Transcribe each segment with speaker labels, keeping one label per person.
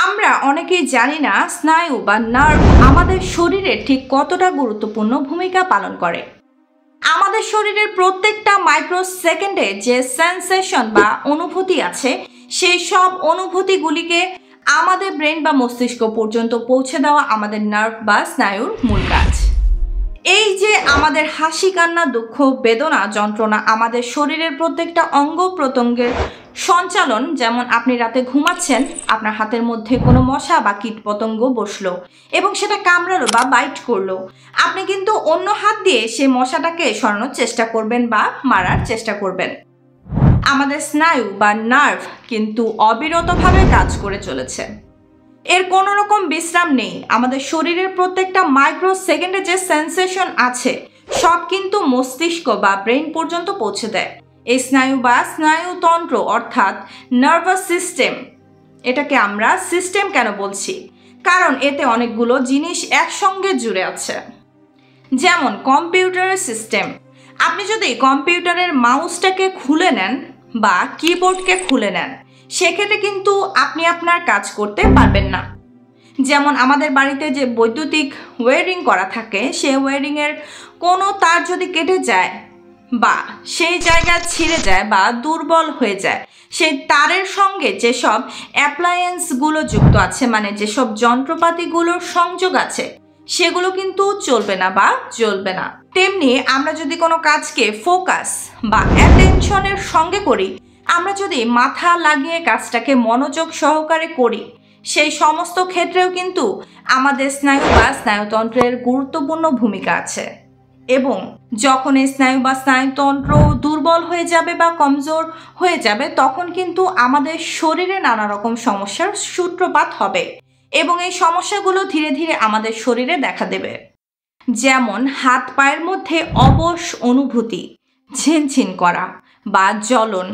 Speaker 1: আমরা অনেকেই জানি না স্নায়ু বা নার্ভ আমাদের শরীরে ঠিক কতটা গুরুত্বপূর্ণ ভূমিকা পালন করে। আমাদের শরীরের প্রত্যেকটা মাইক্রো সেকেন্ডে যে সেন্সেশন বা অনুভূতি আছে, সেই সব অনুভূতিগুলিকে আমাদের ব্রেন বা মস্তিষ্ক পর্যন্ত পৌঁছে দেওয়া আমাদের নার্ভ বা স্নায়ুর মূল কাজ। এই যে আমাদের হাসি, কান্না, দুঃখ, বেদনা, যন্ত্রণা আমাদের শরীরের প্রত্যেকটা অঙ্গ প্রত্যঙ্গের সঞ্চালন। যেমন আপনি রাতে ঘুমাচ্ছেন, আপনার হাতের মধ্যে কোনো মশা বা কীটপতঙ্গ বসলো এবং সেটা কামড়ালো বা বাইট করলো, আপনি কিন্তু অন্য হাত দিয়ে সেই মশাটাকে সরানোর চেষ্টা করবেন বা মারার চেষ্টা করবেন। আমাদের স্নায়ু বা নার্ভ কিন্তু অবিরতভাবে কাজ করে চলেছে, এর কোনো রকম বিশ্রাম নেই। আমাদের শরীরের প্রত্যেকটা মাইক্রো সেকেন্ডে যে সেন্সেশন আছে সব কিন্তু মস্তিষ্ক বা ব্রেন পর্যন্ত পৌঁছে দেয়। এই স্নায়ু বা স্নায়ুতন্ত্র অর্থাৎ নার্ভাস সিস্টেম, এটাকে আমরা সিস্টেম কেন বলছি? কারণ এতে অনেকগুলো জিনিস একসঙ্গে জুড়ে আছে। যেমন কম্পিউটারের সিস্টেম, আপনি যদি কম্পিউটারের মাউসটাকে খুলে নেন বা কিবোর্ডকে খুলে নেন, সেক্ষেত্রে কিন্তু আপনি আপনার কাজ করতে পারবেন না। যেমন আমাদের বাড়িতে যে বৈদ্যুতিক ওয়্যারিং করা থাকে, সেই ওয়্যারিংয়ের কোনো তার যদি কেটে যায় বা সেই জায়গা ছিঁড়ে যায় বা দুর্বল হয়ে যায়, সেই তারের সঙ্গে যেসব অ্যাপ্লায়েন্সগুলো যুক্ত আছে, মানে যেসব যন্ত্রপাতিগুলোর সংযোগ আছে, সেগুলো কিন্তু চলবে না বা জ্বলবে না। তেমনি আমরা যদি কোনো কাজকে ফোকাস বা অ্যাটেনশনের সঙ্গে করি, আমরা যদি মাথা লাগিয়ে কাজটাকে মনোযোগ সহকারে করি, সেই সমস্ত ক্ষেত্রেও কিন্তু আমাদের স্নায়ু বা স্নায়ুতন্ত্রের গুরুত্বপূর্ণ ভূমিকা আছে। এবং যখন এই স্নায়ু বা স্নায়ুতন্ত্র দুর্বল হয়ে যাবে বা কমজোর হয়ে যাবে, তখন কিন্তু আমাদের শরীরে নানা রকম সমস্যার সূত্রপাত হবে এবং এই সমস্যাগুলো ধীরে ধীরে আমাদের শরীরে দেখা দেবে। যেমন হাত পায়ের মধ্যে অবশ অনুভূতি, ঝিনঝিন করা বা জ্বলন,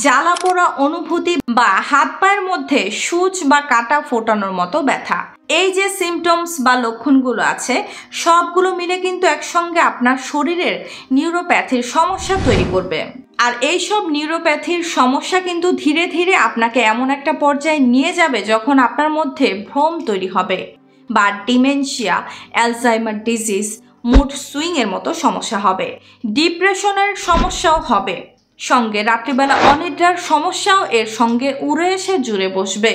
Speaker 1: জ্বালা পোড়া অনুভূতি বা হাত পায়ের মধ্যে সূচ বা কাঁটা ফোটানোর মতো ব্যথা। এই যে সিমটমস বা লক্ষণগুলো আছে, সবগুলো মিলে কিন্তু একসঙ্গে আপনার শরীরের নিউরোপ্যাথির সমস্যা তৈরি করবে। আর এই সব নিউরোপ্যাথির সমস্যা কিন্তু ধীরে ধীরে আপনাকে এমন একটা পর্যায়ে নিয়ে যাবে যখন আপনার মধ্যে ভ্রম তৈরি হবে বা ডিমেনশিয়া, অ্যালজাইমার ডিজিজ, মুড সুইংয়ের মতো সমস্যা হবে, ডিপ্রেশনের সমস্যাও হবে, সঙ্গে রাত্রিবেলা অনিদ্রার সমস্যাও এর সঙ্গে উড়ে এসে জুড়ে বসবে।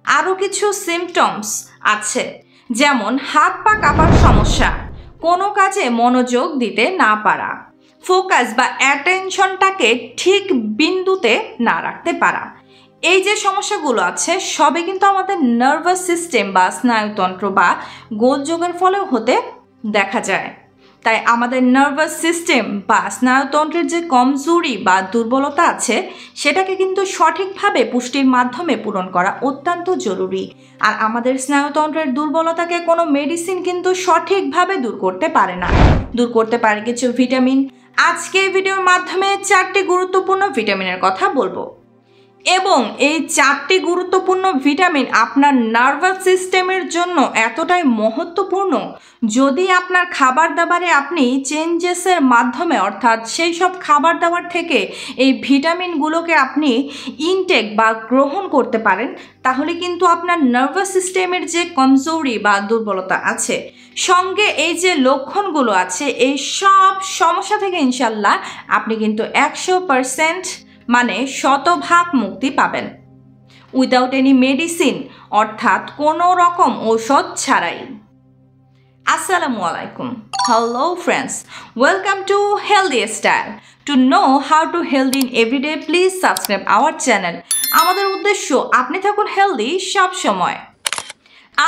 Speaker 1: আরও কিছু সিমটমস আছে, যেমন হাত পা কাঁপার সমস্যা, কোনো কাজে মনোযোগ দিতে না পারা, ফোকাস বা অ্যাটেনশনটাকে ঠিক বিন্দুতে না রাখতে পারা। এই যে সমস্যাগুলো আছে সবই কিন্তু আমাদের নার্ভাস সিস্টেম বা স্নায়ুতন্ত্র বা গোলযোগের ফলেও হতে দেখা যায়। তাই আমাদের নার্ভাস সিস্টেম বা স্নায়ুতন্ত্রের যে কমজোরি বা দুর্বলতা আছে, সেটাকে কিন্তু সঠিকভাবে পুষ্টির মাধ্যমে পূরণ করা অত্যন্ত জরুরি। আর আমাদের স্নায়ুতন্ত্রের দুর্বলতাকে কোনো মেডিসিন কিন্তু সঠিকভাবে দূর করতে পারে না। দূর করতে পারে কিছু ভিটামিন। আজকে এই ভিডিওর মাধ্যমে 4টি গুরুত্বপূর্ণ ভিটামিনের কথা বলবো এবং এই 4টি গুরুত্বপূর্ণ ভিটামিন আপনার নার্ভাস সিস্টেমের জন্য এতটাই মহত্বপূর্ণ, যদি আপনার খাবার দাবারে আপনি চেঞ্জেসের মাধ্যমে, অর্থাৎ সেই সব খাবার দাবার থেকে এই ভিটামিনগুলোকে আপনি ইনটেক বা গ্রহণ করতে পারেন, তাহলে কিন্তু আপনার নার্ভাস সিস্টেমের যে কমজোরি বা দুর্বলতা আছে, সঙ্গে এই যে লক্ষণগুলো আছে, এই সব সমস্যা থেকে ইনশাল্লাহ আপনি কিন্তু 100% মানে 100% মুক্তি পাবেন, উইদাউট এনি মেডিসিন, অর্থাৎ কোনো রকম ঔষধ ছাড়াই। আসসালামু আলাইকুম, hello friends, welcome to healthy style. To know how to healthy in everyday, please subscribe our channel. আমাদের উদ্দেশ্য আপনি থাকুন হেলদি সব সময়।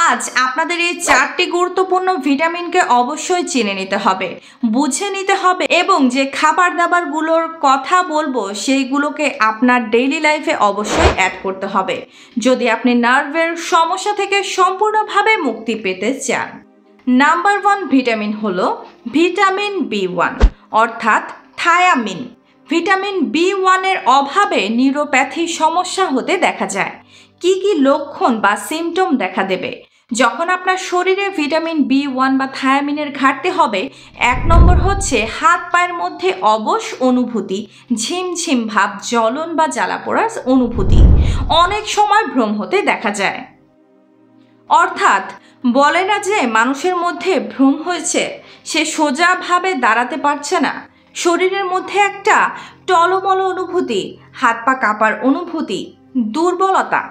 Speaker 1: আজ আপনাদের এই 4টি গুরুত্বপূর্ণ ভিটামিনকে অবশ্যই চিনে নিতে হবে, বুঝে নিতে হবে এবং যে খাবার দাবারগুলোর কথা বলবো সেইগুলোকে আপনার ডেইলি লাইফে অবশ্যই অ্যাড করতে হবে যদি আপনি নার্ভের সমস্যা থেকে সম্পূর্ণভাবে মুক্তি পেতে চান। নাম্বার 1 ভিটামিন হলো ভিটামিন B1 অর্থাৎ থায়ামিন। ভিটামিন B1 এর অভাবে নিউরোপ্যাথি সমস্যা হতে দেখা যায়। কি কি লক্ষণ বা সিমটম দেখা দেবে যখন আপনার শরীরে ভিটামিন B1 বা থায়ামিনের ঘাটতি হবে? 1 নম্বর হচ্ছে হাত পায়ের মধ্যে অবশ অনুভূতি, ঝিমঝিম ভাব, জ্বলন বা জ্বালা পোড়ার অনুভূতি, অনেক সময় ভ্রম হতে দেখা যায়। অর্থাৎ বলে না যে মানুষের মধ্যে ভ্রম হয়েছে, সে সোজাভাবে দাঁড়াতে পারছে না, শরীরের মধ্যে একটা টলমল অনুভূতি, হাত পা কাঁপার অনুভূতি, দুর্বলতা,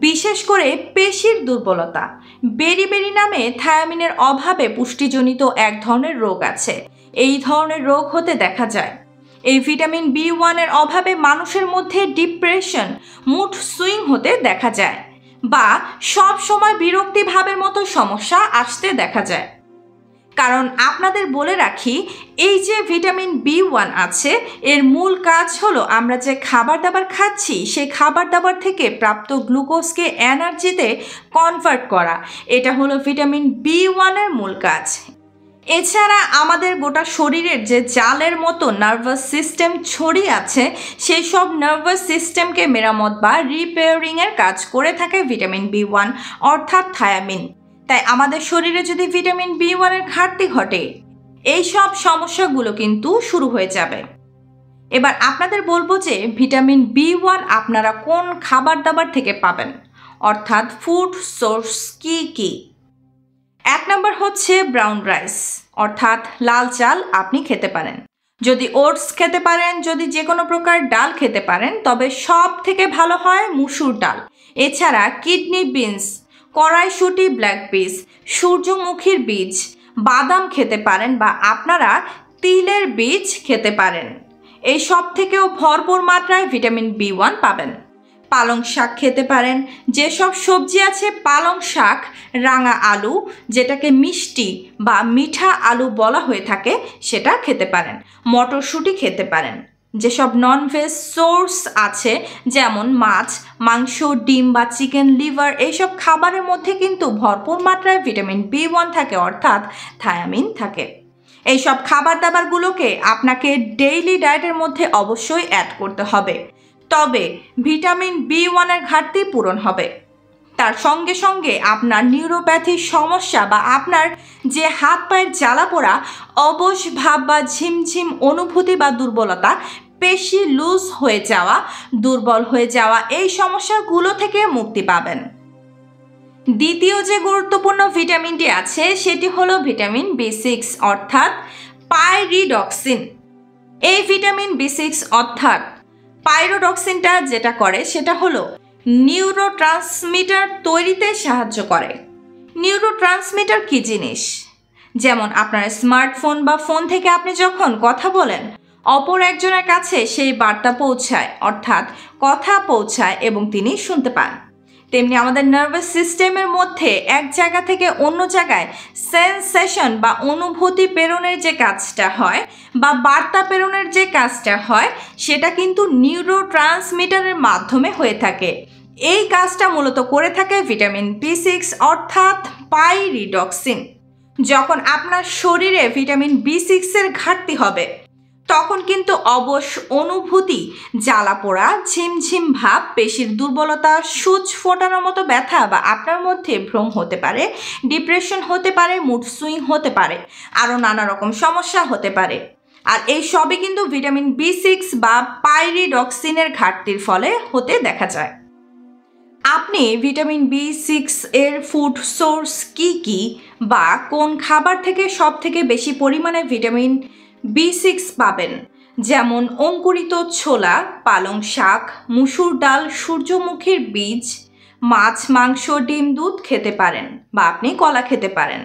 Speaker 1: বিশেষ করে পেশির দুর্বলতা। বেরি নামে থায়ামিনের অভাবে পুষ্টিজনিত এক ধরনের রোগ আছে। এই ধরনের রোগ হতে দেখা যায়। এই ভিটামিন B1-এর অভাবে মানুষের মধ্যে ডিপ্রেশন, মুড সুইং হতে দেখা যায় বা সব সময় বিরক্তি ভাবের মতো সমস্যা আসতে দেখা যায়। কারণ আপনাদের বলে রাখি, এই যে ভিটামিন B1 আছে, এর মূল কাজ হলো আমরা যে খাবার দাবার খাচ্ছি সেই খাবার দাবার থেকে প্রাপ্ত গ্লুকোজকে এনার্জিতে কনভার্ট করা। এটা হলো ভিটামিন B1-এর মূল কাজ। এছাড়া আমাদের গোটা শরীরের যে জালের মতো নার্ভাস সিস্টেম ছড়িয়ে আছে, সেই সব নার্ভাস সিস্টেমকে মেরামত বা রিপেয়ারিংয়ের কাজ করে থাকে ভিটামিন B1 অর্থাৎ থায়ামিন। তাই আমাদের শরীরে যদি ভিটামিন B1-এর ঘাটতি ঘটে, এই সব সমস্যাগুলো কিন্তু শুরু হয়ে যাবে। এবার আপনাদের বলবো যে ভিটামিন B1 আপনারা কোন খাবার দাবার থেকে পাবেন, অর্থাৎ ফুড সোর্স কি কি। 1 নম্বর হচ্ছে ব্রাউন রাইস, অর্থাৎ লাল চাল আপনি খেতে পারেন। যদি ওটস খেতে পারেন, যদি যে কোনো প্রকার ডাল খেতে পারেন, তবে সব থেকে ভালো হয় মুসুর ডাল। এছাড়া কিডনি বিনস, কড়াইশুঁটি, ব্ল্যাক পিস, সূর্যমুখীর বীজ, বাদাম খেতে পারেন বা আপনারা তিলের বীজ খেতে পারেন। এই সব থেকেও ভরপুর মাত্রায় ভিটামিন B1 পাবেন। পালং শাক খেতে পারেন। যেসব সবজি আছে পালং শাক, রাঙা আলু, যেটাকে মিষ্টি বা মিঠা আলু বলা হয়ে থাকে, সেটা খেতে পারেন। মটরশুঁটি খেতে পারেন। যেসব ননভেজ সোর্স আছে যেমন মাছ, মাংস, ডিম বা চিকেন লিভার, এইসব খাবারের মধ্যে কিন্তু ভরপুর মাত্রায় ভিটামিন B1 থাকে, অর্থাৎ থায়ামিন থাকে। এইসব খাবার দাবারগুলোকে আপনাকে ডেইলি ডায়েটের মধ্যে অবশ্যই অ্যাড করতে হবে, তবে ভিটামিন B1-এর ঘাটতি পূরণ হবে। তার সঙ্গে সঙ্গে আপনার নিউরোপ্যাথির সমস্যা বা আপনার যে হাত পায়ের জ্বালা পোড়া, অবশ ভাব বা ঝিমঝিম অনুভূতি বা দুর্বলতা, পেশি লুজ হয়ে যাওয়া, দুর্বল হয়ে যাওয়া, এই সমস্যাগুলো থেকে মুক্তি পাবেন। দ্বিতীয় যে গুরুত্বপূর্ণ ভিটামিনটি আছে সেটি হলো ভিটামিন B6 অর্থাৎ পাইরিডক্সিন। এই ভিটামিন B6 অর্থাৎ পাইরোডক্সিনটা যেটা করে সেটা হলো নিউরোট্রান্সমিটার তৈরিতে সাহায্য করে। নিউরোট্রান্সমিটার কি জিনিস? যেমন আপনার স্মার্টফোন বা ফোন থেকে আপনি যখন কথা বলেন, অপর একজনের কাছে সেই বার্তা পৌঁছায়, অর্থাৎ কথা পৌঁছায় এবং তিনি শুনতে পান। তেমনি আমাদের নার্ভাস সিস্টেমের মধ্যে এক জায়গা থেকে অন্য জায়গায় সেন্সেশন বা অনুভূতি প্রেরণের যে কাজটা হয় বা বার্তা প্রেরণের যে কাজটা হয়, সেটা কিন্তু নিউরোট্রান্সমিটারের মাধ্যমে হয়ে থাকে। এই কাজটা মূলত করে থাকে ভিটামিন B6 অর্থাৎ পাইরিডক্সিন। যখন আপনার শরীরে ভিটামিন B6-এর ঘাটতি হবে, তখন কিন্তু অবশ অনুভূতি, জ্বালা পোড়া, ঝিমঝিম ভাব, পেশির দুর্বলতা, সূচ ফোটানোর মতো ব্যথা বা আপনার মধ্যে ভ্রম হতে পারে, ডিপ্রেশন হতে পারে, মুড সুইং হতে পারে, আরও নানা রকম সমস্যা হতে পারে। আর এই সবই কিন্তু ভিটামিন B6 বা পাইরিডক্সিনের ঘাটতির ফলে হতে দেখা যায়। আপনি ভিটামিন B6 এর ফুড সোর্স কি কি বা কোন খাবার থেকে সব থেকে বেশি পরিমাণে ভিটামিন B6 পাবেন, যেমন অঙ্কুরিত ছোলা, পালং শাক, মুসুর ডাল, সূর্যমুখীর বীজ, মাছ, মাংস, ডিম, দুধ খেতে পারেন বা আপনি কলা খেতে পারেন।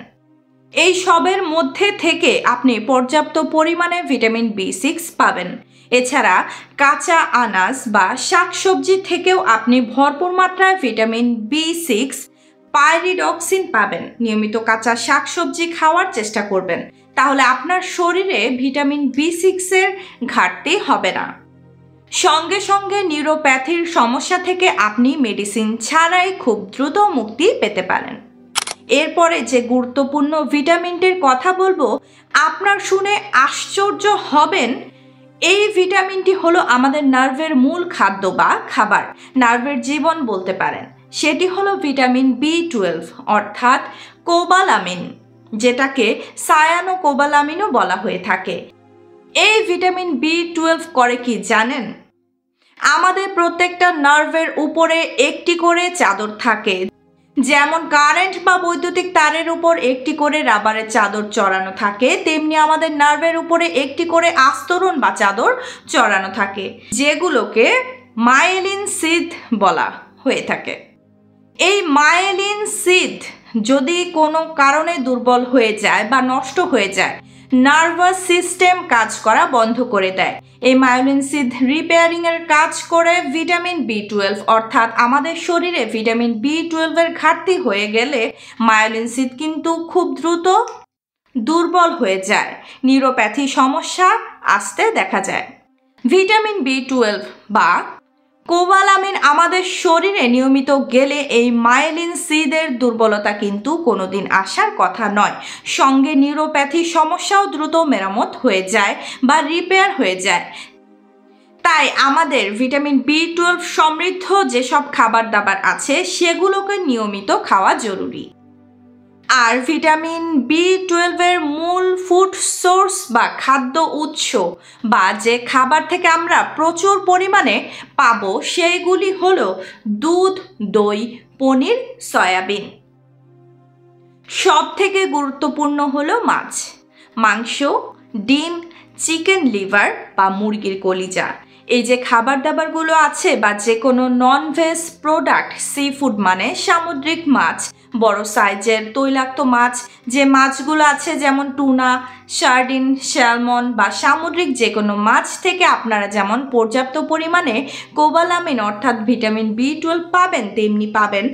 Speaker 1: এই সবের মধ্যে থেকে আপনি পর্যাপ্ত পরিমাণে ভিটামিন B6 পাবেন। এছাড়া কাঁচা আনাজ বা শাকসবজি থেকেও আপনি ভরপুর মাত্রায় ভিটামিন B6 পাইরিডক্সিন পাবেন। নিয়মিত কাঁচা শাকসবজি খাওয়ার চেষ্টা করবেন, তাহলে আপনার শরীরে ভিটামিন B6 এর ঘাটতি হবে না। সঙ্গে সঙ্গে নিউরোপ্যাথির সমস্যা থেকে আপনি মেডিসিন ছাড়াই খুব দ্রুত মুক্তি পেতে পারেন। এরপরে যে গুরুত্বপূর্ণ ভিটামিনটির কথা বলবো, আপনার শুনে আশ্চর্য হবেন। এই ভিটামিনটি হলো আমাদের নার্ভের মূল খাদ্য বা খাবার, নার্ভের জীবন বলতে পারেন। সেটি হলো ভিটামিন B12 অর্থাৎ কোবালামিন, যেটাকে সায়ানোকোবালামিনও বলা হয়ে থাকে। এই ভিটামিন B12 করে কি জানেন? আমাদের প্রত্যেকটা নার্ভের উপরে একটি করে চাদর থাকে, যেমন কারেন্ট বা বৈদ্যুতিক তারের উপর একটি করে রাবারের চাদর চড়ানো থাকে, তেমনি আমাদের নার্ভের উপরে একটি করে আস্তরণ বা চাদর চড়ানো থাকে, যেগুলোকে মায়েলিন সিদ বলা হয়ে থাকে। এই মায়েলিন সিদ যদি কোনো কারণে দুর্বল হয়ে যায় বা নষ্ট হয়ে যায়, নার্ভাস সিস্টেম কাজ করা বন্ধ করে দেয়। এই মায়োলিন সিদ রিপেয়ারিং এর কাজ করে ভিটামিন B12, অর্থাৎ আমাদের শরীরে ভিটামিন B12 এর ঘাটতি হয়ে গেলে মায়োলিন সিদ কিন্তু খুব দ্রুত দুর্বল হয়ে যায়, নিউরোপ্যাথি সমস্যা আসতে দেখা যায়। ভিটামিন B12 বা কোবালামিন আমাদের শরীরে নিয়মিত গেলে এই মায়োলিন সিদের দুর্বলতা কিন্তু কোনোদিন আসার কথা নয়। সঙ্গে নিউরোপ্যাথি সমস্যাও দ্রুত মেরামত হয়ে যায় বা রিপেয়ার হয়ে যায়। তাই আমাদের ভিটামিন B12 সমৃদ্ধ যেসব খাবার দাবার আছে সেগুলোকে নিয়মিত খাওয়া জরুরি। আর ভিটামিন B12 এর মূল ফুড সোর্স বা খাদ্য উৎস বা যে খাবার থেকে আমরা প্রচুর পরিমাণে পাবো সেইগুলি হলো দুধ, দই, পনির, সয়াবিন। সব থেকে গুরুত্বপূর্ণ হলো মাছ, মাংস, ডিম, চিকেন লিভার বা মুরগির কলিজা। এই যে খাবার দাবারগুলো আছে বা যে কোনো non veg product, sea food মানে সামুদ্রিক মাছ, বড় সাইজের তৈলাক্ত মাছ যে মাছগুলো আছে যেমন টুনা, সার্ডিন, স্যালমন বা সামুদ্রিক যে কোনো মাছ থেকে আপনারা যেমন পর্যাপ্ত পরিমাণে কোবালামিন অর্থাৎ ভিটামিন B12 পাবেন, তেমনি পাবেন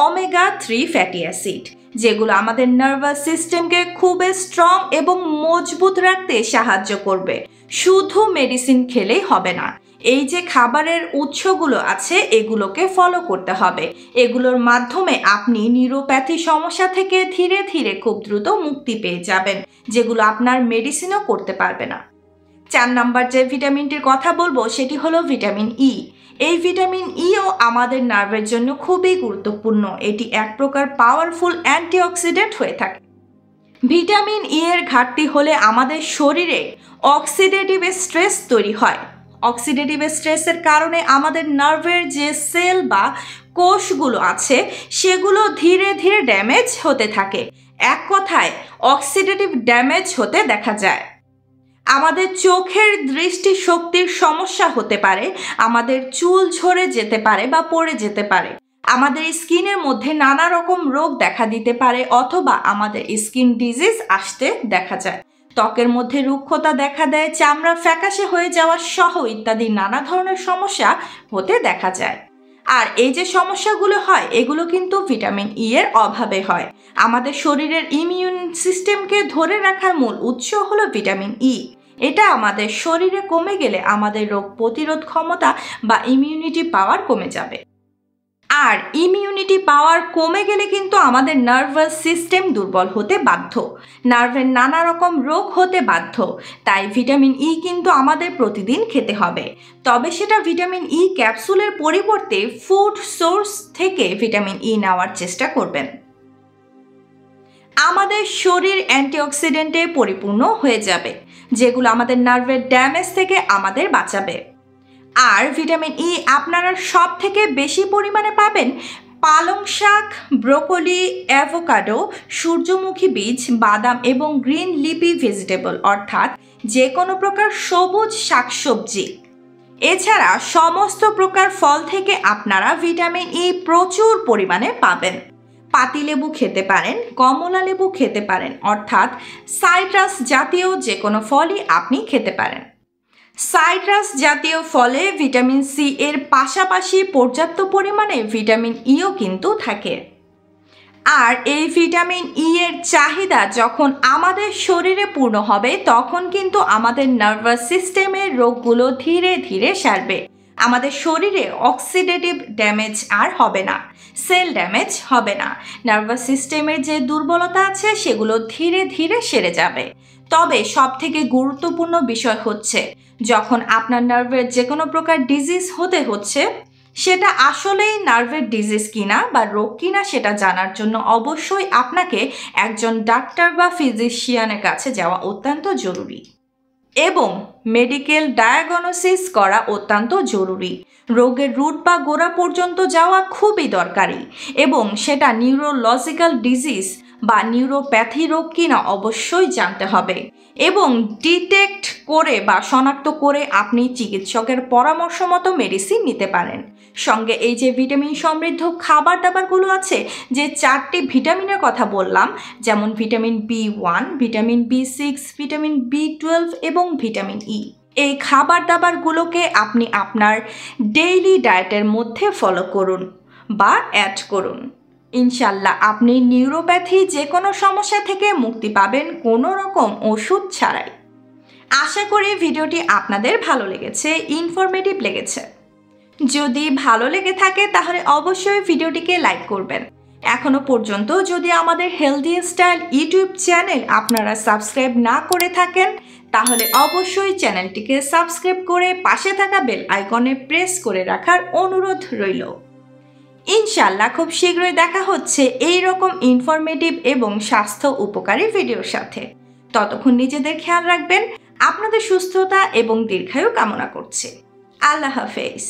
Speaker 1: ওমেগা 3 ফ্যাটি অ্যাসিড, যেগুলো আমাদের নার্ভাস সিস্টেমকে খুবই স্ট্রং এবং মজবুত রাখতে সাহায্য করবে। শুধু মেডিসিন খেলেই হবে না, এই যে খাবারের উৎসগুলো আছে এগুলোকে ফলো করতে হবে। এগুলোর মাধ্যমে আপনি নিউরোপ্যাথি সমস্যা থেকে ধীরে ধীরে খুব দ্রুত মুক্তি পেয়ে যাবেন, যেগুলো আপনার মেডিসিনও করতে পারবে না। 4 নাম্বার যে ভিটামিনটির কথা বলবো সেটি হলো ভিটামিন ই। এই ভিটামিন ইও আমাদের নার্ভের জন্য খুবই গুরুত্বপূর্ণ। এটি এক প্রকার পাওয়ারফুল অ্যান্টিঅক্সিডেন্ট হয়ে থাকে। ভিটামিন ই এর ঘাটতি হলে আমাদের শরীরে অক্সিডেটিভ স্ট্রেস তৈরি হয়। অক্সিডেটিভ স্ট্রেসের কারণে আমাদের নার্ভের যে সেল বা কোষগুলো আছে সেগুলো ধীরে ধীরে ড্যামেজ হতে থাকে। এক কথায় অক্সিডেটিভ ড্যামেজ হতে দেখা যায়। আমাদের চোখের দৃষ্টি শক্তির সমস্যা হতে পারে, আমাদের চুল ঝরে যেতে পারে বা পড়ে যেতে পারে, আমাদের স্কিনের মধ্যে নানা রকম রোগ দেখা দিতে পারে, অথবা আমাদের স্কিন ডিজিজ আসতে দেখা যায়। ত্বকের মধ্যে রুক্ষতা দেখা দেয়, চামড়া ফ্যাকাশে হয়ে যাওয়া সহ ইত্যাদি নানা ধরনের সমস্যা হতে দেখা যায়। আর এই যে সমস্যাগুলো হয় এগুলো কিন্তু ভিটামিন ই এর অভাবে হয়। আমাদের শরীরের ইমিউন সিস্টেমকে ধরে রাখার মূল উৎস হলো ভিটামিন ই। এটা আমাদের শরীরে কমে গেলে আমাদের রোগ প্রতিরোধ ক্ষমতা বা ইমিউনিটি পাওয়ার কমে যাবে। আর ইমিউনিটি পাওয়ার কমে গেলে কিন্তু আমাদের নার্ভাস সিস্টেম দুর্বল হতে বাধ্য, নার্ভের নানা রকম রোগ হতে বাধ্য। তাই ভিটামিন ই কিন্তু আমাদের প্রতিদিন খেতে হবে, তবে সেটা ভিটামিন ই ক্যাপসুলের পরিবর্তে ফুড সোর্স থেকে ভিটামিন ই নেওয়ার চেষ্টা করবেন। আমাদের শরীর অ্যান্টিঅক্সিডেন্টে পরিপূর্ণ হয়ে যাবে, যেগুলো আমাদের নার্ভের ড্যামেজ থেকে আমাদের বাঁচাবে। আর ভিটামিন ই আপনারা সব থেকে বেশি পরিমাণে পাবেন পালং শাক, ব্রোকলি, অ্যাভোকাডো, সূর্যমুখী বীজ, বাদাম এবং গ্রিন লিপি ভেজিটেবল অর্থাৎ যে কোনো প্রকার সবুজ শাকসবজি। এছাড়া সমস্ত প্রকার ফল থেকে আপনারা ভিটামিন ই প্রচুর পরিমাণে পাবেন। পাতিলেবু খেতে পারেন, কমলা লেবু খেতে পারেন, অর্থাৎ সাইট্রাস জাতীয় যে কোনো ফলই আপনি খেতে পারেন। সাইট্রাস জাতীয় ফলে ভিটামিন সি এর পাশাপাশি পর্যাপ্ত পরিমাণে ভিটামিন ইও কিন্তু থাকে। আর এই ভিটামিন ই এর চাহিদা যখন আমাদের শরীরে পূর্ণ হবে তখন কিন্তু আমাদের নার্ভাস সিস্টেমের রোগগুলো ধীরে ধীরে সারবে। আমাদের শরীরে অক্সিডেটিভ ড্যামেজ আর হবে না, সেল ড্যামেজ হবে না, নার্ভাস সিস্টেমের যে দুর্বলতা আছে সেগুলো ধীরে ধীরে সেরে যাবে। তবে সবথেকে গুরুত্বপূর্ণ বিষয় হচ্ছে যখন আপনার নার্ভের যে কোনো প্রকার ডিজিজ হতে হচ্ছে সেটা আসলেই নার্ভের ডিজিজ কিনা বা রোগ কিনা সেটা জানার জন্য অবশ্যই আপনাকে একজন ডাক্তার বা ফিজিশিয়ানের কাছে যাওয়া অত্যন্ত জরুরি। এবং মেডিকেল ডায়াগনোসিস করা অত্যন্ত জরুরি। রোগের রুট বা গোড়া পর্যন্ত যাওয়া খুবই দরকারি এবং সেটা নিউরোলজিক্যাল ডিজিজ বা নিউরোপ্যাথি রোগ কিনা অবশ্যই জানতে হবে এবং ডিটেক্ট করে বা শনাক্ত করে আপনি চিকিৎসকের পরামর্শ মতো মেডিসিন নিতে পারেন। সঙ্গে এই যে ভিটামিন সমৃদ্ধ খাবার দাবারগুলো আছে, যে 4টি ভিটামিনের কথা বললাম, যেমন vitamin B1, vitamin B6, vitamin B12 এবং ভিটামিন ই, এই খাবার দাবারগুলোকে আপনি আপনার ডেইলি ডায়েটের মধ্যে ফলো করুন বা অ্যাড করুন। ইনশাল্লাহ আপনি নিউরোপ্যাথি যে কোনো সমস্যা থেকে মুক্তি পাবেন কোনো রকম ওষুধ ছাড়াই। আশা করি ভিডিওটি আপনাদের ভালো লেগেছে, ইনফরমেটিভ লেগেছে। যদি ভালো লেগে থাকে তাহলে অবশ্যই ভিডিওটিকে লাইক করবেন। এখনো পর্যন্ত যদি আমাদের হেলদি স্টাইল ইউটিউব চ্যানেল আপনারা সাবস্ক্রাইব না করে থাকেন তাহলে অবশ্যই চ্যানেলটিকে সাবস্ক্রাইব করে পাশে থাকা বেল আইকনে প্রেস করে রাখার অনুরোধ রইল। ইনশাল্লাহ খুব শীঘ্রই দেখা হচ্ছে এই রকম ইনফরমেটিভ এবং স্বাস্থ্য উপকারী ভিডিওর সাথে। ততক্ষণ নিজেদের খেয়াল রাখবেন। আপনাদের সুস্থতা এবং দীর্ঘায়ু কামনা করছি। আল্লাহ হাফেজ।